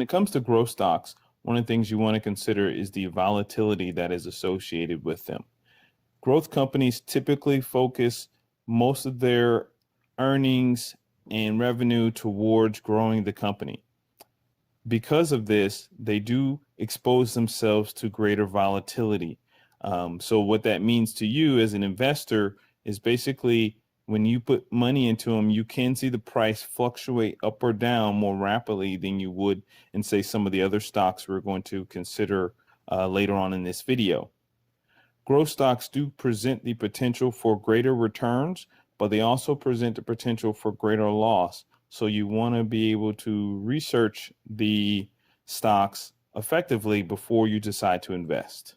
it comes to growth stocks, one of the things you want to consider is the volatility that is associated with them. Growth companies typically focus most of their earnings and revenue towards growing the company. Because of this, they do expose themselves to greater volatility. So what that means to you as an investor is basically when you put money into them, you can see the price fluctuate up or down more rapidly than you would in, say, some of the other stocks we're going to consider later on in this video. Growth stocks do present the potential for greater returns, but they also present the potential for greater loss. So you want to be able to research the stocks effectively before you decide to invest.